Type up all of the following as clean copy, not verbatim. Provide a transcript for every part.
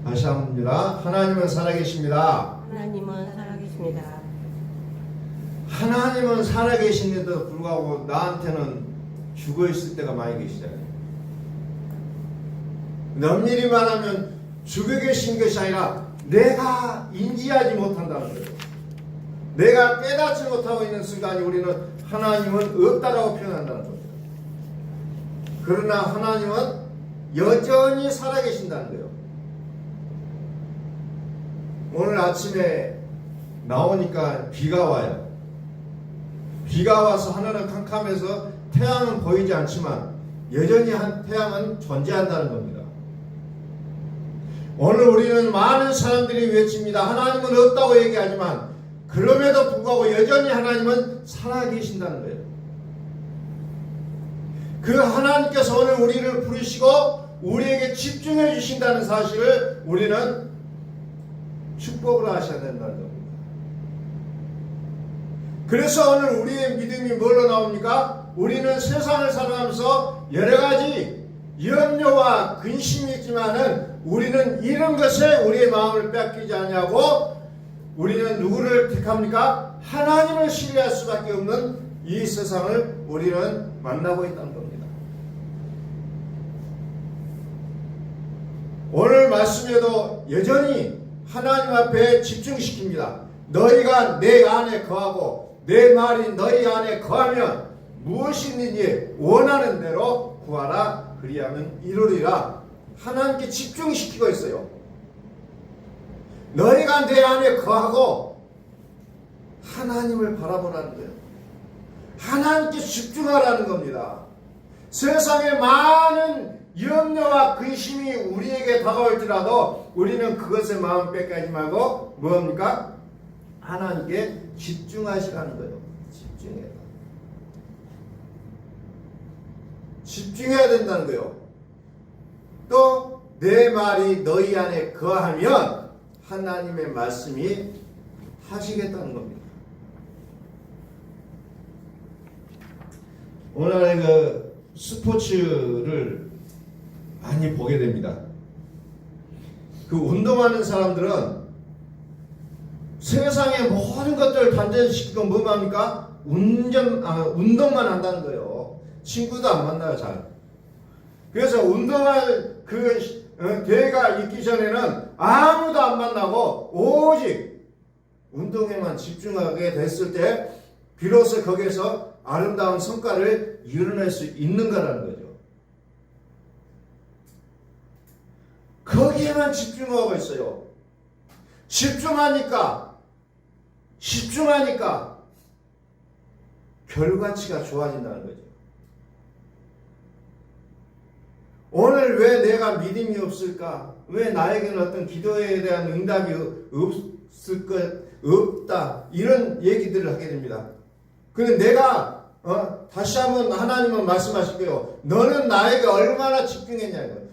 다시 한번입니다. 하나님은 살아계십니다. 하나님은 살아계십니다. 하나님은 살아계신데도 불구하고 나한테는 죽어있을 때가 많이 계시잖아요. 엄밀히 말하면 죽어 계신 것이 아니라 내가 인지하지 못한다는 거예요. 내가 깨닫지 못하고 있는 순간에 우리는 하나님은 없다라고 표현한다는 겁니다. 그러나 하나님은 여전히 살아계신다는 거예요. 오늘 아침에 나오니까 비가 와요. 비가 와서 하늘은 캄캄해서 태양은 보이지 않지만 여전히 태양은 존재한다는 겁니다. 오늘 우리는 많은 사람들이 외칩니다. 하나님은 없다고 얘기하지만 그럼에도 불구하고 여전히 하나님은 살아계신다는 거예요. 그 하나님께서 오늘 우리를 부르시고 우리에게 집중해 주신다는 사실을 우리는 축복을 하셔야 된다는 겁니다. 그래서 오늘 우리의 믿음이 뭘로 나옵니까? 우리는 세상을 살아가면서 여러 가지 염려와 근심이 있지만은 우리는 이런 것에 우리의 마음을 뺏기지 않냐고 우리는 누구를 택합니까? 하나님을 신뢰할 수밖에 없는 이 세상을 우리는 만나고 있다는 겁니다. 오늘 말씀에도 여전히 하나님 앞에 집중시킵니다. 너희가 내 안에 거하고 내 말이 너희 안에 거하면 무엇이든지 원하는 대로 구하라. 그리하면 이루리라. 하나님께 집중시키고 있어요. 너희가 내 안에 거하고 하나님을 바라보라는 거예요. 하나님께 집중하라는 겁니다. 세상에 많은 염려와 근심이 우리에게 다가올지라도 우리는 그것에 마음 뺏기지 말고 뭡니까? 하나님께 집중하시라는 거예요. 집중해야 된다는 거예요. 또 내 말이 너희 안에 거하면 하나님의 말씀이 하시겠다는 겁니다. 오늘날 그 스포츠를 많이 보게 됩니다. 그 운동하는 사람들은 세상의 모든 것들을 단절시키고 뭐합니까? 운동만 한다는 거예요. 친구도 안 만나요, 잘. 그래서 운동할 대회가 있기 전에는 아무도 안 만나고 오직 운동에만 집중하게 됐을 때 비로소 거기에서 아름다운 성과를 이뤄낼 수 있는 거라는 거죠. 거기에만 집중하고 있어요. 집중하니까 결과치가 좋아진다는 거죠. 오늘 왜 내가 믿음이 없을까? 왜 나에게는 어떤 기도에 대한 응답이 없다? 이런 얘기들을 하게 됩니다. 근데 내가 다시 한번 하나님은 말씀하실 거예요. 너는 나에게 얼마나 집중했냐?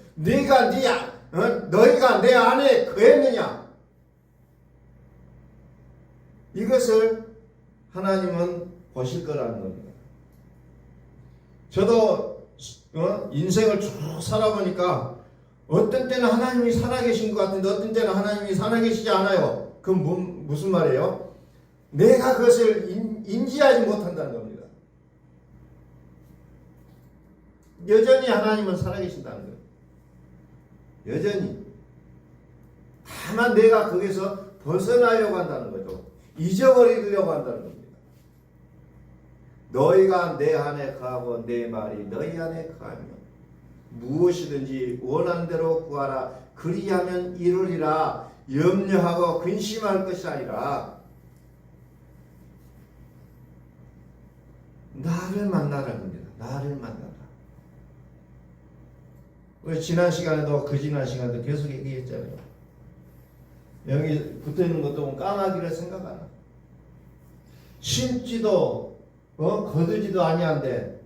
너희가 내 안에 거했느냐? 이것을 하나님은 보실 거라는 겁니다. 저도 인생을 쭉 살아보니까 어떤 때는 하나님이 살아계신 것 같은데 어떤 때는 하나님이 살아계시지 않아요. 그건 무슨 말이에요? 내가 그것을 인지하지 못한다는 겁니다. 여전히 하나님은 살아계신다는 거예요. 여전히. 다만 내가 거기서 벗어나려고 한다는 거죠. 잊어버리려고 한다는 겁니다. 너희가 내 안에 거하고 내 말이 너희 안에 거하면 무엇이든지 원하는 대로 구하라. 그리하면 이루리라. 염려하고 근심할 것이 아니라 나를 만나라는 겁니다. 나를 만나라. 우리 지난 시간에도 그 지난 시간에도 계속 얘기했잖아요. 여기 붙어있는 것도 보면 까마귀를 생각하나. 심지도 거두지도 아니한데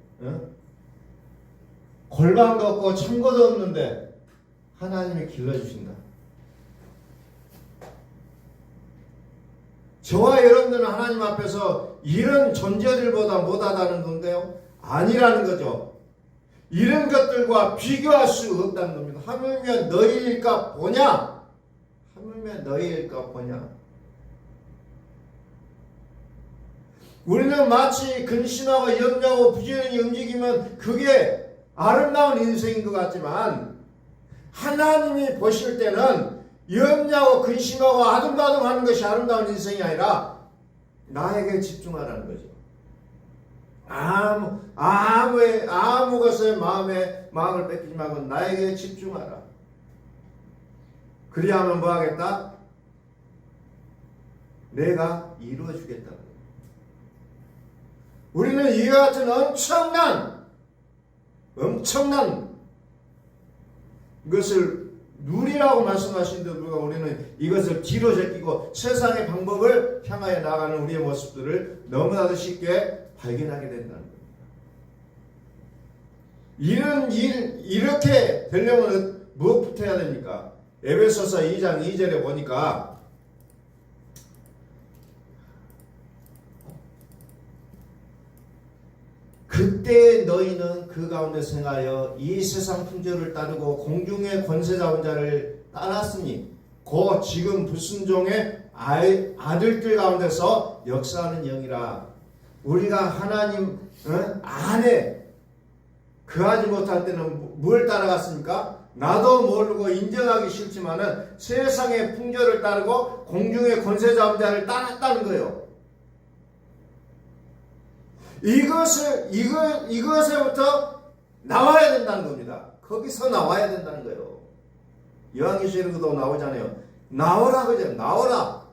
골방도 없고 창고도 없는데 하나님이 길러주신다. 저와 여러분들은 하나님 앞에서 이런 존재들보다 못하다는 건가요? 아니라는 거죠. 이런 것들과 비교할 수 없다는 겁니다. 하물며 너희일까 보냐? 하나님의 너희일까 보냐. 우리는 마치 근심하고 염려하고 부지런히 움직이면 그게 아름다운 인생인 것 같지만 하나님이 보실 때는 염려하고 근심하고 아둥바둥하는 것이 아름다운 인생이 아니라 나에게 집중하라는 거죠. 아무 것에 마음을 뺏기지 말고 나에게 집중하라. 그리하면 뭐 하겠다? 내가 이루어 주겠다. 우리는 이와 같은 엄청난 것을 누리라고 말씀하신데도 불구하고 우리는 이것을 뒤로 제끼고 세상의 방법을 향하여 나가는 우리의 모습들을 너무나도 쉽게 발견하게 된다는 겁니다. 이렇게 되려면 무엇부터 해야 됩니까? 에베소서 2장 2절에 보니까 그때 너희는 그 가운데 생하여 이 세상 풍조를 따르고 공중의 권세 잡은 자를 따랐으니 곧 지금 불순종의 아들들 가운데서 역사하는 영이라. 우리가 하나님 안에 거하지 못할 때는 뭘 따라갔습니까? 나도 모르고 인정하기 싫지만은 세상의 풍조를 따르고 공중의 권세 잡은 자를 따랐다는 거예요. 이것에부터 나와야 된다는 겁니다. 거기서 나와야 된다는 거예요. 요한계시록에도 나오잖아요. 나오라 그죠? 나오라.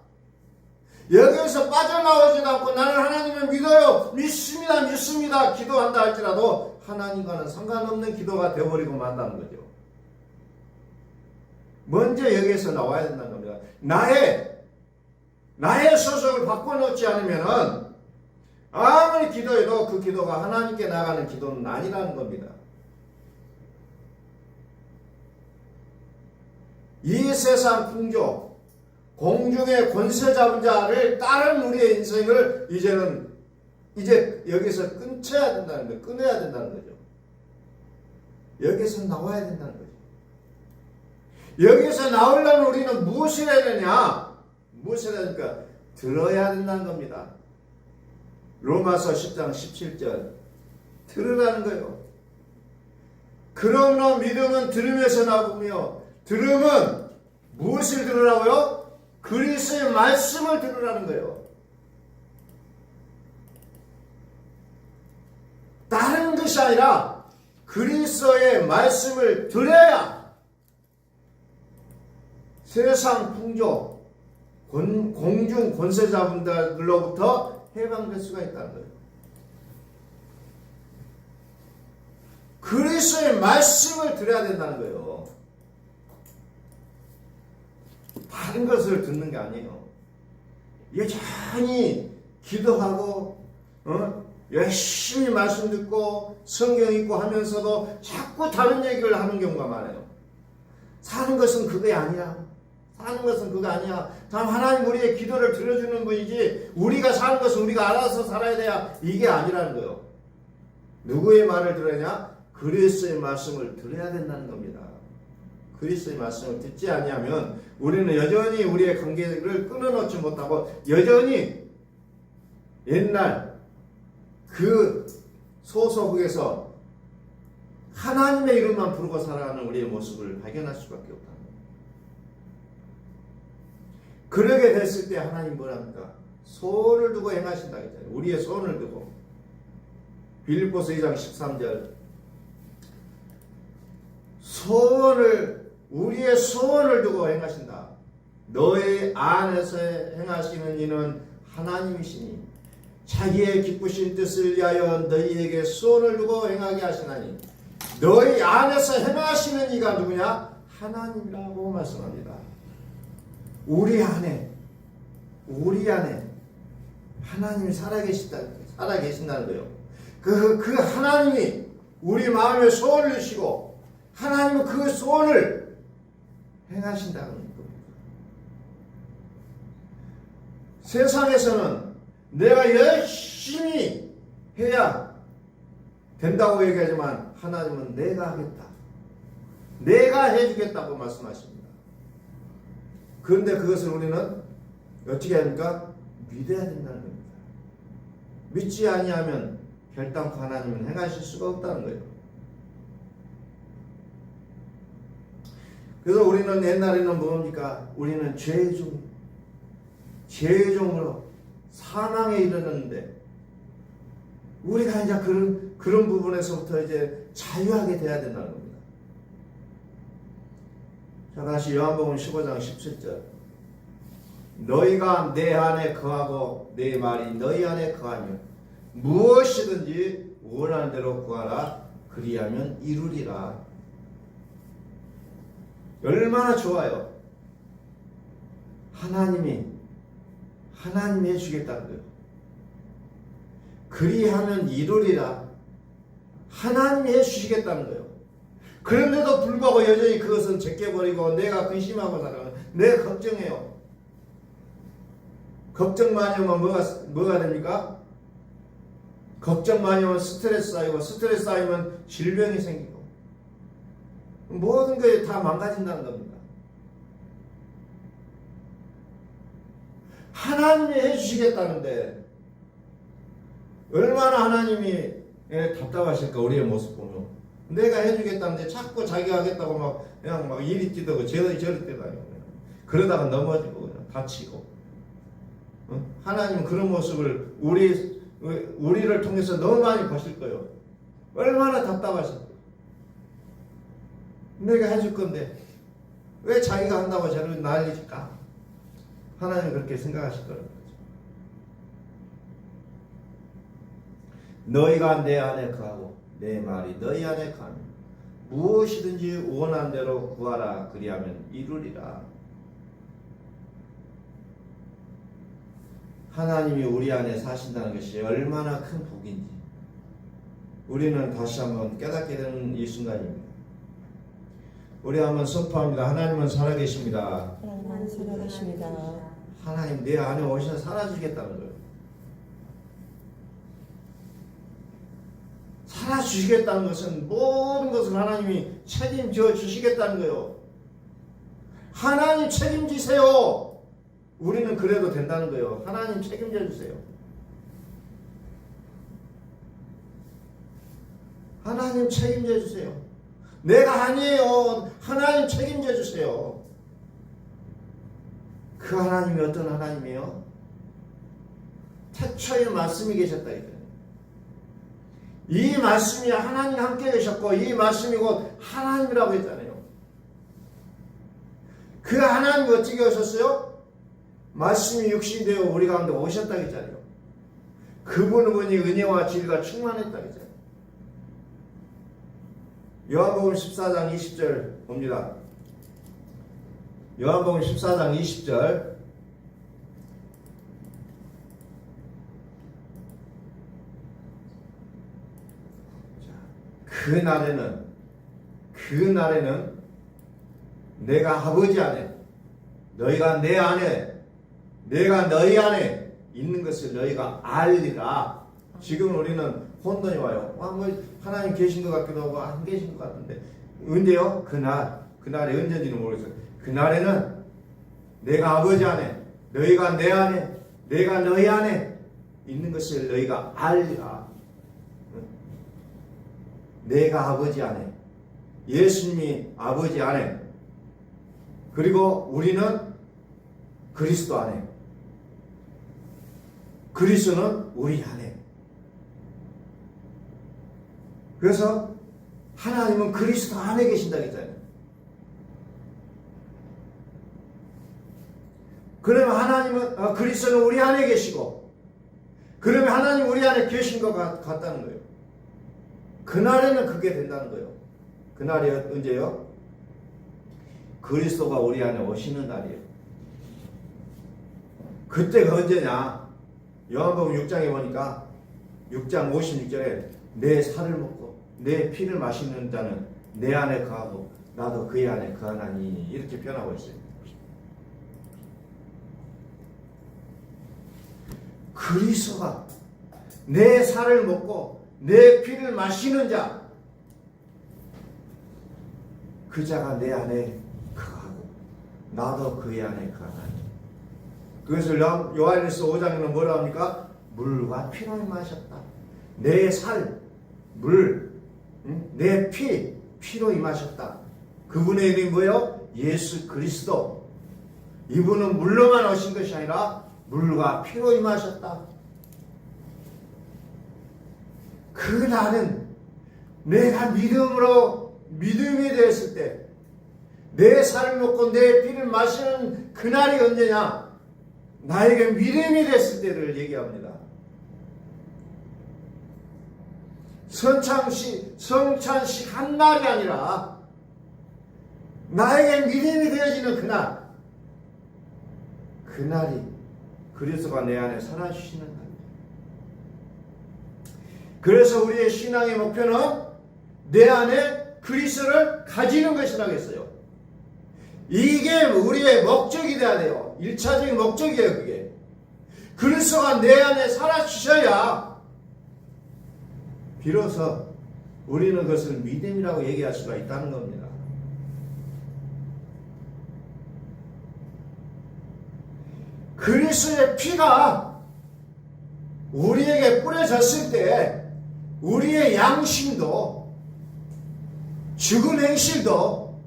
여기에서 빠져나오지도 않고 나는 하나님을 믿어요. 믿습니다. 기도한다 할지라도 하나님과는 상관없는 기도가 되어버리고 만다는 거죠. 먼저 여기에서 나와야 된다는 겁니다. 나의 소속을 바꿔놓지 않으면은 아무리 기도해도 그 기도가 하나님께 나가는 기도는 아니라는 겁니다. 이 세상 풍조, 공중의 권세 잡은 자를 따른 우리의 인생을 이제 여기서 끊어야 된다는 거죠. 여기서 나와야 된다는 거죠. 여기서 나오려면 우리는 무엇을 해야 되냐? 무엇을 해야 되니까 들어야 된다는 겁니다. 로마서 10장 17절 들으라는 거예요. 그러므로 믿음은 들으면서 나오며 들음은 무엇을 들으라고요? 그리스도의 말씀을 들으라는 거예요. 다른 것이 아니라 그리스도의 말씀을 들어야 세상 풍조, 공중 권세 잡은들로부터 해방될 수가 있다는 거예요. 그리스도의 말씀을 들어야 된다는 거예요. 다른 것을 듣는 게 아니에요. 여전히 기도하고 열심히 말씀 듣고 성경 읽고 하면서도 자꾸 다른 얘기를 하는 경우가 많아요. 사는 것은 그게 아니야. 사는 것은 그거 아니야. 참 하나님 우리의 기도를 들어주는 분이지 우리가 사는 것은 우리가 알아서 살아야 돼야 이게 아니라는 거예요. 누구의 말을 들어야 그리스도의 말씀을 들어야 된다는 겁니다. 그리스도의 말씀을 듣지 아니하면 우리는 여전히 우리의 관계를 끊어놓지 못하고 여전히 옛날 그 소속에서 하나님의 이름만 부르고 살아가는 우리의 모습을 발견할 수밖에 없다. 그러게 됐을 때 하나님 뭐랍니까? 손을 두고 행하신다 했잖아요. 우리의 손을 두고. 빌립보서 2장 13절 우리의 손을 두고 행하신다. 너의 안에서 행하시는 이는 하나님이시니 자기의 기쁘신 뜻을 위하여 너희에게 손을 두고 행하게 하시나니 너희 안에서 행하시는 이가 누구냐? 하나님이라고 말씀합니다. 우리 안에 하나님이 살아계신다는 거예요. 그 하나님이 우리 마음에 소원을 주시고 하나님은 그 소원을 행하신다는 겁니다. 세상에서는 내가 열심히 해야 된다고 얘기하지만 하나님은 내가 하겠다. 내가 해주겠다고 말씀하십니다. 그런데 그것을 우리는 어떻게 합니까? 믿어야 된다는 겁니다. 믿지 아니하면 결단코 하나님은 행하실 수가 없다는 거예요. 그래서 우리는 옛날에는 뭡니까? 우리는 죄종으로 사망에 이르렀는데 우리가 이제 그런 부분에서부터 이제 자유하게 돼야 된다는 겁니다. 자, 다시 요한복음 15장 17절. 너희가 내 안에 거하고 내 말이 너희 안에 거하면 무엇이든지 원하는 대로 구하라. 그리하면 이루리라. 얼마나 좋아요. 하나님이 해주겠다는 거예요. 그리하면 이루리라. 하나님이 해주시겠다는 거예요. 그런데도 불구하고 여전히 그것은 제껴버리고 내가 근심하고 살아가요. 내가 걱정해요. 걱정 많이 하면 뭐가 됩니까? 걱정 많이 하면 스트레스 쌓이고 스트레스 쌓이면 질병이 생기고 모든 게 다 망가진다는 겁니다. 하나님이 해주시겠다는데 얼마나 하나님이 답답하실까. 우리의 모습 보면 내가 해주겠다는데 자꾸 자기가 하겠다고 그냥 이리 뛰고 저리 뛰다니고 그러다가 넘어지고 그냥 다치고. 하나님은 그런 모습을 우리를 통해서 너무 많이 보실 거예요. 얼마나 답답하실까. 내가 해줄 건데 왜 자기가 한다고 저를 난리칠까? 하나님은 그렇게 생각하실 거라는 거죠. 너희가 내 안에 거하고 내 말이 너희 안에 거하면 무엇이든지 원하는 대로 구하라. 그리하면 이루리라. 하나님이 우리 안에 사신다는 것이 얼마나 큰 복인지 우리는 다시 한번 깨닫게 되는 이 순간입니다. 우리 한번 선포합니다. 하나님은 살아계십니다. 하나님은 살아계십니다. 하나님 내 안에 오셔서 살아주시겠다는 거예요. 살아주시겠다는 것은 모든 것을 하나님이 책임져 주시겠다는 거예요. 하나님 책임지세요. 우리는 그래도 된다는 거예요. 하나님 책임져 주세요. 하나님 책임져 주세요. 내가 아니에요. 하나님 책임져 주세요. 그 하나님이 어떤 하나님이에요? 태초에 말씀이 계셨다 이거예요. 이 말씀이 하나님 함께 계셨고 이 말씀이 곧 하나님이라고 했잖아요. 그 하나님이 어떻게 오셨어요? 말씀이 육신이 되어 우리 가운데 오셨다 했잖아요. 그분이 은혜와 진리가 충만했다 했잖아요. 요한복음 14장 20절 봅니다. 요한복음 14장 20절. 그날에는 내가 아버지 안에 너희가 내 안에 내가 너희 안에 있는 것을 너희가 알리라. 지금 우리는 혼돈이 와요. 하나님 계신 것 같기도 하고 안 계신 것 같은데 언제요? 그날이 언제인지는 모르겠어요. 그날에는 내가 아버지 안에 너희가 내 안에 내가 너희 안에 있는 것을 너희가 알리라. 내가 아버지 안에 예수님이 아버지 안에 그리고 우리는 그리스도 안에 그리스도는 우리 안에. 그래서 하나님은 그리스도 안에 계신다 했잖아요. 그러면 하나님은 그리스도는 우리 안에 계시고 그러면 하나님 우리 안에 계신 것 같다는 거예요. 그날에는 그게 된다는 거예요. 그날이 언제요? 그리스도가 우리 안에 오시는 날이에요. 그때가 언제냐? 요한복음 6장에 보니까 6장 56절에 내 살을 먹고 내 피를 마시는 자는 내 안에 거하고 나도 그의 안에 거하나니 이렇게 표현하고 있어요. 그리스도가 내 살을 먹고 내 피를 마시는 자, 그 자가 내 안에 거하고 나도 그의 안에 거하나니. 그것을 요한일서 5장에는 뭐라 합니까? 물과 피로 임하셨다. 내 살, 물, 내 피로 임하셨다. 그분의 이름이 뭐예요? 예수 그리스도. 이분은 물로만 오신 것이 아니라 물과 피로 임하셨다. 그날은 내가 믿음이 되었을 때, 내 살을 먹고 내 피를 마시는 그날이 언제냐? 나에게 믿음이 됐을 때를 얘기합니다. 성찬식 한 날이 아니라 나에게 믿음이 되어지는 그날, 그날이 그리스도가 내 안에 살아주시는 날입니다. 그래서 우리의 신앙의 목표는 내 안에 그리스도를 가지는 것이라고 했어요. 이게 우리의 목적이 돼야 돼요. 1차적인 목적이에요. 그게 그리스도가 내 안에 살아주셔야 비로소 우리는 그것을 믿음이라고 얘기할 수가 있다는 겁니다. 그리스도의 피가 우리에게 뿌려졌을 때 우리의 양심도 죽은 행실도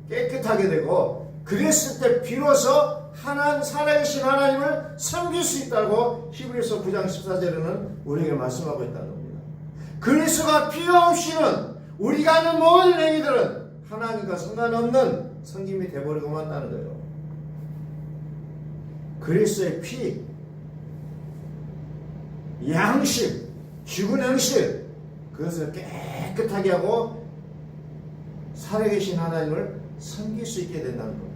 깨끗하게 되고, 그랬을 때 비로소 살아계신 하나님을 섬길 수 있다고 히브리서 9장 14절에는 우리에게 말씀하고 있다는 겁니다. 그리스도가 필요 없이는 우리가 하는 모든 행위들은 하나님과 상관없는 섬김이 되어버리고 만다는 거예요. 그리스도의 피, 양심, 죽은 행실, 그것을 깨끗하게 하고 살아계신 하나님을 섬길 수 있게 된다는 겁니다.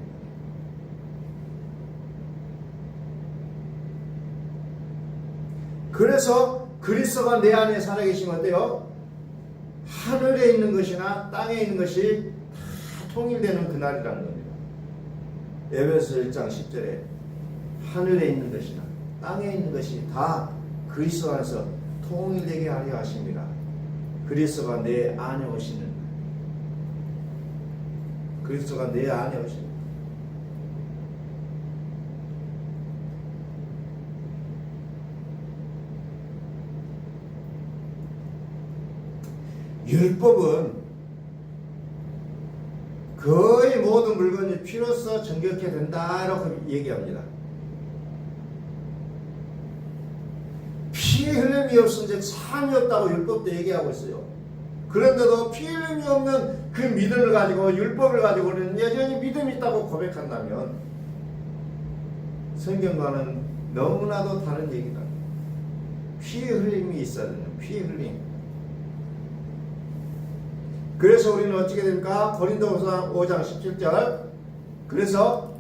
그래서 그리스도가 내 안에 살아계시면 어때요? 하늘에 있는 것이나 땅에 있는 것이 다 통일되는 그날이라는 겁니다. 에베소 1장 10절에 하늘에 있는 것이나 땅에 있는 것이 다 그리스도 안에서 통일되게 하려 하십니다. 그리스도가 내 안에 오시는 날. 그리스도가 내 안에 오시는 날. 율법은 거의 모든 물건이 피로써 정결케 된다라고 얘기합니다. 피 흘림이 없은즉 삶이 없다고 율법도 얘기하고 있어요. 그런데도 피 흘림이 없는 그 믿음을 가지고 율법을 가지고 우리는 여전히 믿음이 있다고 고백한다면 성경과는 너무나도 다른 얘기다. 피 흘림이 있어야 되는 피 흘림. 그래서 우리는 어떻게 됩니까? 고린도후서 5장 17절. 그래서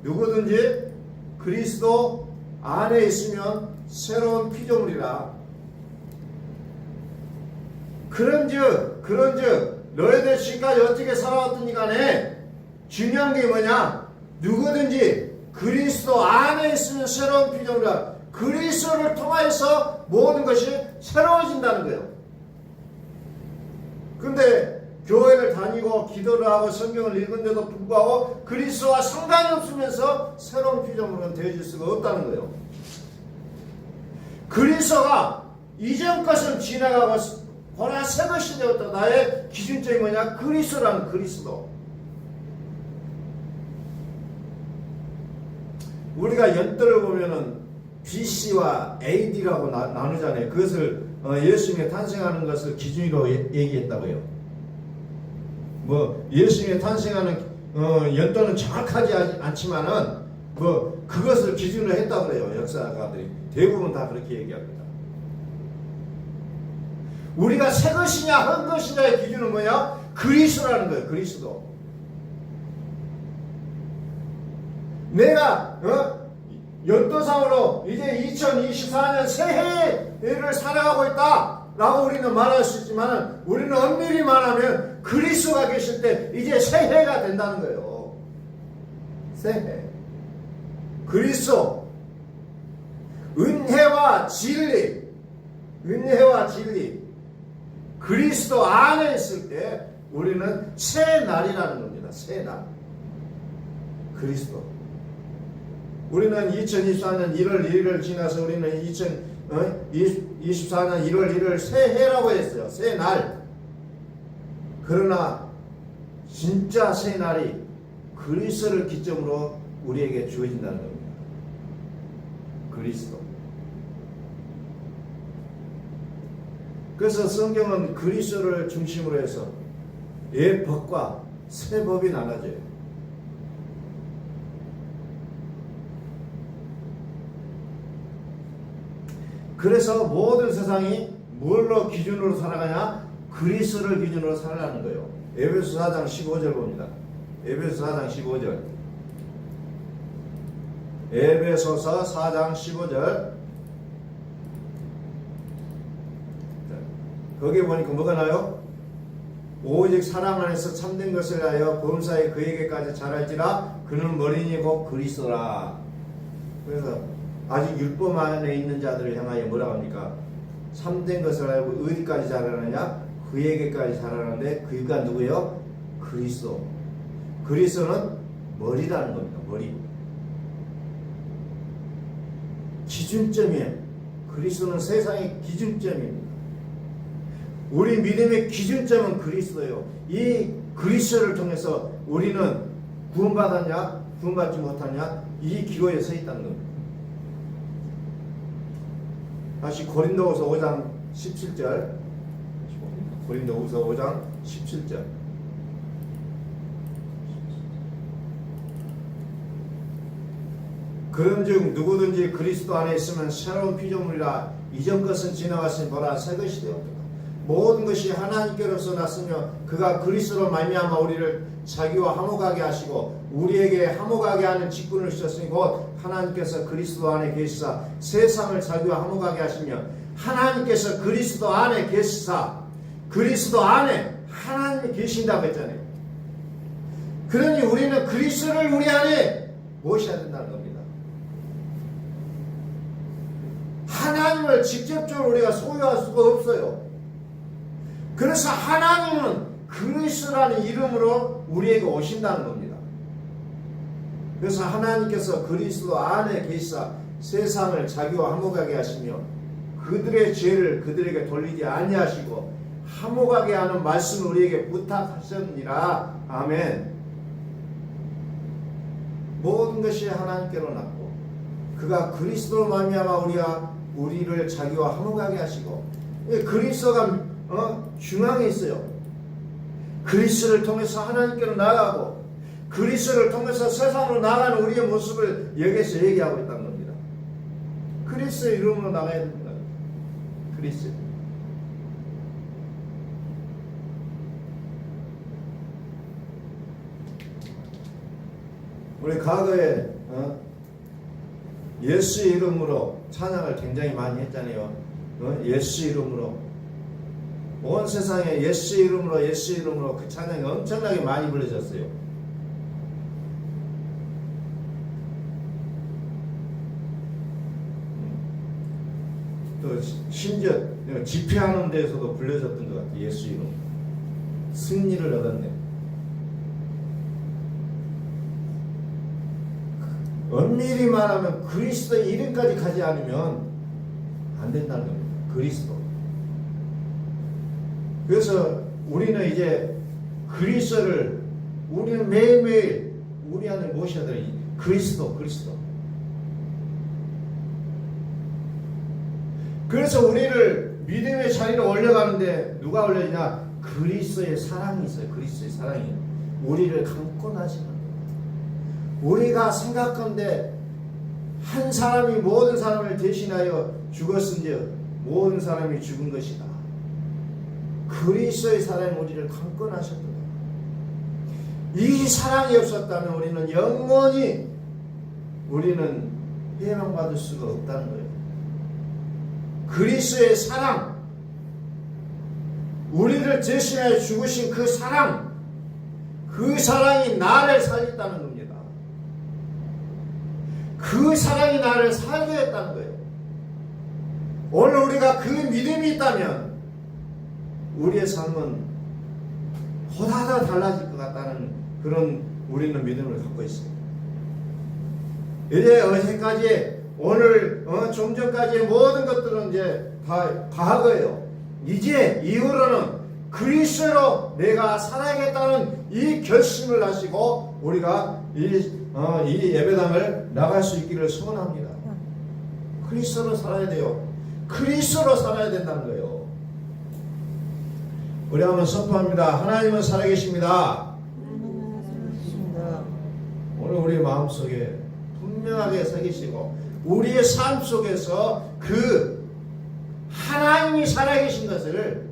누구든지 그리스도 안에 있으면 새로운 피조물이라. 그런즉 너희들 지금까지 어떻게 살아왔든지 간에 중요한 게 뭐냐? 누구든지 그리스도 안에 있으면 새로운 피조물이라. 그리스도를 통하여서 모든 것이 새로워진다는 거예요. 근데 교회를 다니고 기도를 하고 성경을 읽은데도 불구하고 그리스도와 상관이 없으면서 새로운 피조물은 되어질 수가 없다는 거예요. 그리스도가 이전 것은 지나가고 보라 새 것이 되었다. 나의 기준점이 뭐냐? 그리스도라는 그리스도. 우리가 연도를 보면은 BC와 AD라고 나누잖아요. 그것을 예수님이 탄생하는 것을 기준으로 얘기했다고요. 뭐 예수님이 탄생하는 연도는 정확하지 않지만은 뭐 그것을 기준으로 했다고 그래요. 역사가들이 대부분 다 그렇게 얘기합니다. 우리가 새 것이냐 한 것이냐의 기준은 뭐야? 그리스도라는 거예요. 그리스도. 내가 연도상으로 이제 2024년 새해를 살아가고 있다 라고 우리는 말할 수 있지만, 우리는 엄밀히 말하면 그리스도가 계실 때 이제 새해가 된다는 거예요. 새해. 그리스도. 은혜와 진리. 그리스도 안에 있을 때 우리는 새 날이라는 겁니다. 새 날. 그리스도. 우리는 2024년 1월 1일을 지나서 우리는 2024년 1월 1일 새해라고 했어요. 새날. 그러나 진짜 새날이 그리스도를 기점으로 우리에게 주어진다는 겁니다. 그리스도. 그래서 성경은 그리스도를 중심으로 해서 예법과 새법이 나눠져요. 그래서 모든 세상이 뭘로 기준으로 살아가냐? 그리스도를 기준으로 살아가는 거예요. 에베소 4장 15절 봅니다. 에베소 4장 15절. 에베소서 4장 15절. 거기에 보니까 뭐가 나요? 오직 사랑 안에서 참된 것을 하여 범사에 그에게까지 자랄지라 그는 머리니 곧 그리스도라. 그래서 아직 율법 안에 있는 자들을 향하여 뭐라고 합니까? 참된 것을 알고 어디까지 자라느냐? 그에게까지 자라는데 그가 누구예요? 그리스도. 그리스도는 머리라는 겁니다. 머리. 기준점이에요. 그리스도는 세상의 기준점입니다. 우리 믿음의 기준점은 그리스도예요. 이 그리스도를 통해서 우리는 구원받았냐? 구원받지 못하냐? 이 기로에 서 있다는 겁니다. 다시 고린도후서 5장 17절. 고린도후서 5장 17절. 그런즉 누구든지 그리스도 안에 있으면 새로운 피조물이라 이전 것은 지나갔으니 보라 새 것이 되었다. 모든 것이 하나님께로서 났으며 그가 그리스도로 말미암아 우리를 자기와 화목하게 하시고 우리에게 화목하게 하는 직분을 주셨으니 곧 하나님께서 그리스도 안에 계시사 세상을 자기와 화목하게 하시며 하나님께서 그리스도 안에 계시사 그리스도 안에 하나님이 계신다고 했잖아요. 그러니 우리는 그리스도를 우리 안에 모셔야 된다는 겁니다. 하나님을 직접적으로 우리가 소유할 수가 없어요. 그래서 하나님은 그리스도라는 이름으로 우리에게 오신다는 겁니다. 그래서 하나님께서 그리스도 안에 계시사 세상을 자기와 화목하게 하시며 그들의 죄를 그들에게 돌리지 아니하시고 화목하게 하는 말씀을 우리에게 부탁하셨느니라. 아멘. 모든 것이 하나님께로 났고 그가 그리스도로 말미암아 우리를 자기와 화목하게 하시고 그리스도가 중앙에 있어요. 그리스도를 통해서 하나님께로 나아가고 그리스도를 통해서 세상으로 나가는 우리의 모습을 여기서 얘기하고 있다는 겁니다. 그리스도의 이름으로 나가야 됩니다. 그리스도. 우리 과거에 예수 이름으로 찬양을 굉장히 많이 했잖아요. 예수 이름으로 온 세상에 예수 이름으로 그 찬양이 엄청나게 많이 불려졌어요. 또 심지어 집회하는 데에서도 불려졌던 것 같아요. 예수 이름. 승리를 얻었네. 엄밀히 말하면 그리스도의 이름까지 가지 않으면 안 된다는 겁니다. 그리스도. 그래서 우리는 이제 그리스도를 우리는 매일매일 우리 안에 모셔야 돼요. 그리스도. 그래서 우리를 믿음의 자리로 올려가는데 누가 올려주냐? 그리스도의 사랑이 있어요. 그리스도의 사랑이 우리를 감고 나시는 거예요. 우리가 생각한데 한 사람이 모든 사람을 대신하여 죽었은즉 모든 사람이 죽은 것이다. 그리스도의 사랑이 우리를 감고 나셨다. 이 사랑이 없었다면 우리는 영원히 우리는 해방받을 수가 없다는 거예요. 그리스도의 사랑, 우리를 대신하여 죽으신 그 사랑, 그 사랑이 나를 살렸다는 겁니다. 그 사랑이 나를 살게 했다는 거예요. 오늘 우리가 그 믿음이 있다면 우리의 삶은 보다 더 달라질 것 같다는 그런 우리는 믿음을 갖고 있습니다. 이제 어제까지 오늘 좀 전까지의 모든 것들은 이제 다 과거예요. 이제 이후로는 그리스도로 내가 살아야겠다는 이 결심을 하시고 우리가 이 예배당을 나갈 수 있기를 소원합니다. 그리스도로 살아야 돼요. 그리스도로 살아야 된다는 거예요. 우리 한번 선포합니다. 하나님은 살아계십니다. 오늘 우리 마음속에 분명하게 새기시고 우리의 삶 속에서 그 하나님이 살아계신 것을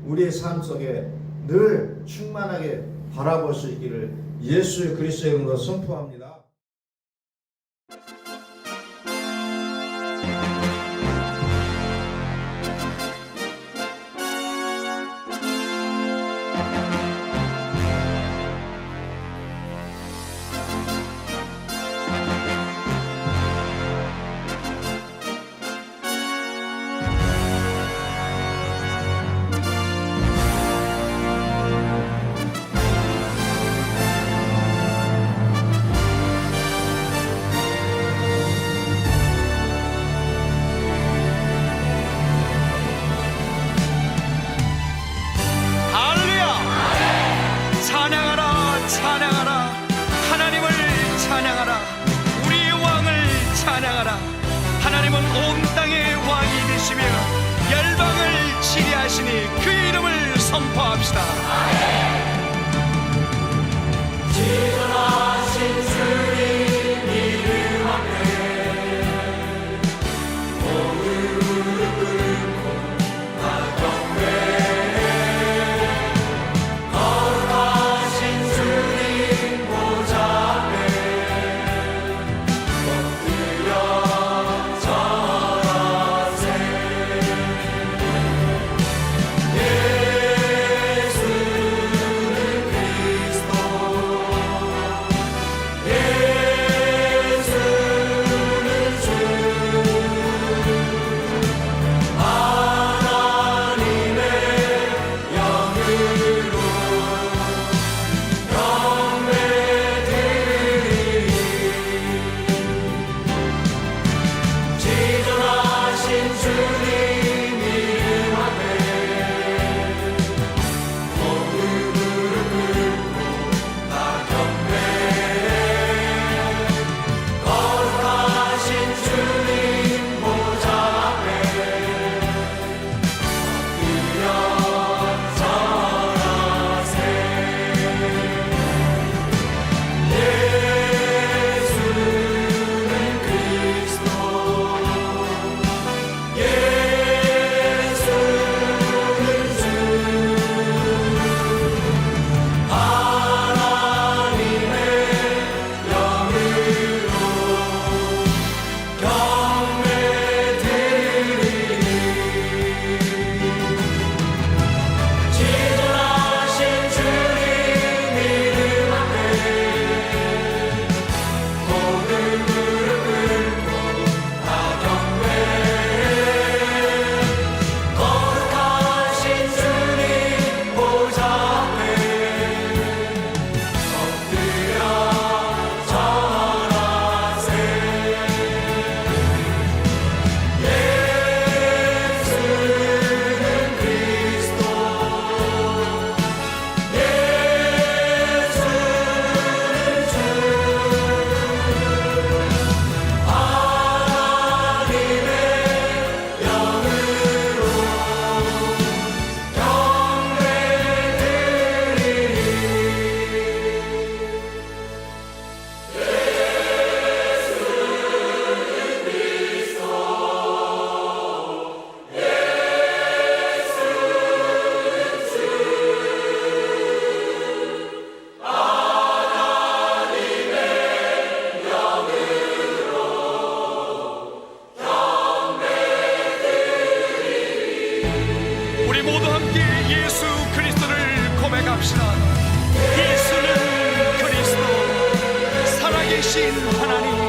우리의 삶 속에 늘 충만하게 바라볼 수 있기를 예수 그리스도의 이름으로 선포합니다. 하나님은 온 땅의 왕이 되시며 열방을 지배하시니 그 이름을 선포합시다. 지존하신 주님 이름 앞에 무릎 꿇고 다 경배해. 거룩하신 주님 보좌 앞에 예수 그리스도를 고백합시다. 예수는 그리스도, 살아계신 하나님.